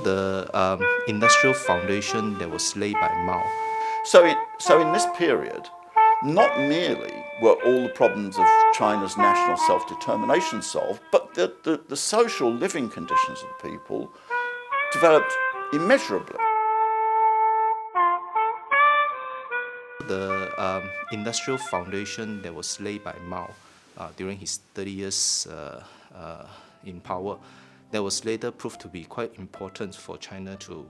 the industrial foundation that was laid by Mao. So in this period, not merely were all the problems of China's national self-determination solved, but the social living conditions of the people developed immeasurably. The industrial foundation that was laid by Mao during his 30 years in power, that was later proved to be quite important for China to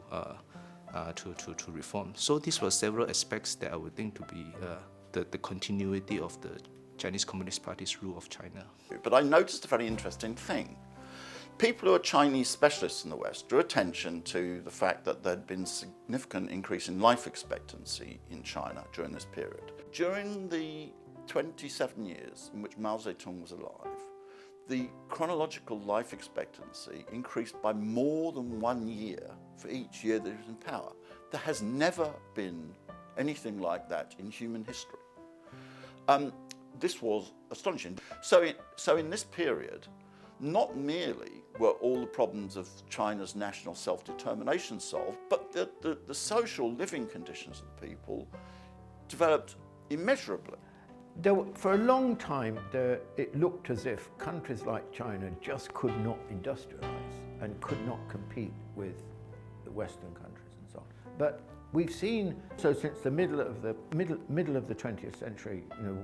reform. So these were several aspects that I would think to be the continuity of the Chinese Communist Party's rule of China. But I noticed a very interesting thing. People who are Chinese specialists in the West drew attention to the fact that there had been a significant increase in life expectancy in China during this period. During the 27 years in which Mao Zedong was alive, the chronological life expectancy increased by more than 1 year for each year that he was in power. There has never been anything like that in human history. This was astonishing. So in this period, not merely were all the problems of China's national self-determination solved, but the social living conditions of the people developed immeasurably. For a long time, it looked as if countries like China just could not industrialize and could not compete with the Western countries and so on. But we've seen, so since the middle of the 20th century,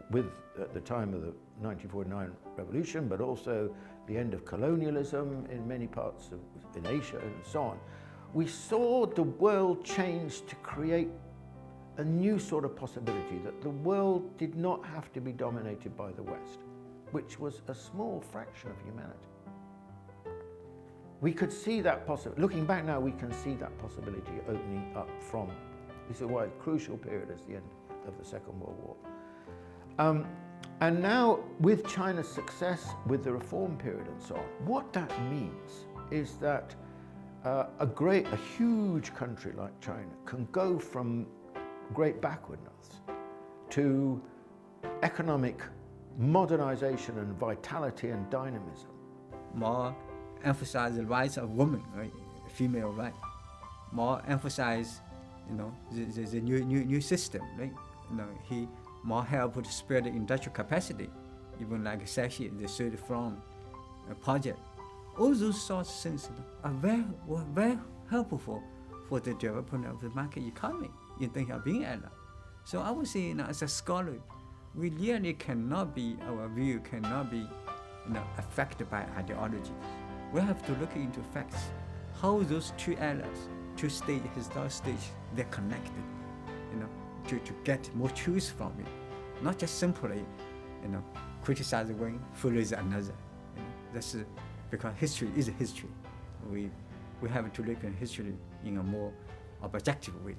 with at the time of the 1949 revolution, but also the end of colonialism in many parts in Asia and so on, we saw the world change to create a new sort of possibility that the world did not have to be dominated by the West, which was a small fraction of humanity. We could see that possibility. Looking back now, we can see that possibility opening up from, this is why a crucial period is the end of the Second World War. And now, with China's success with the reform period and so on, what that means is that a huge country like China can go from great backwardness to economic modernization and vitality and dynamism. More emphasize the rights of women, right? Female right. More emphasize, the new system, right? He more help to spread the industrial capacity, even like especially the third front project. All those sorts of things were very helpful for the development of the market economy in Deng Xiaoping era. So I would say, as a scholar, we really cannot be, our view cannot be, affected by ideology. We have to look into facts, how those two eras, two historic stages, they're connected, to get more truth from it, not just simply, criticize one, follow another. That's because history is history. We have to look at history in a more objective way.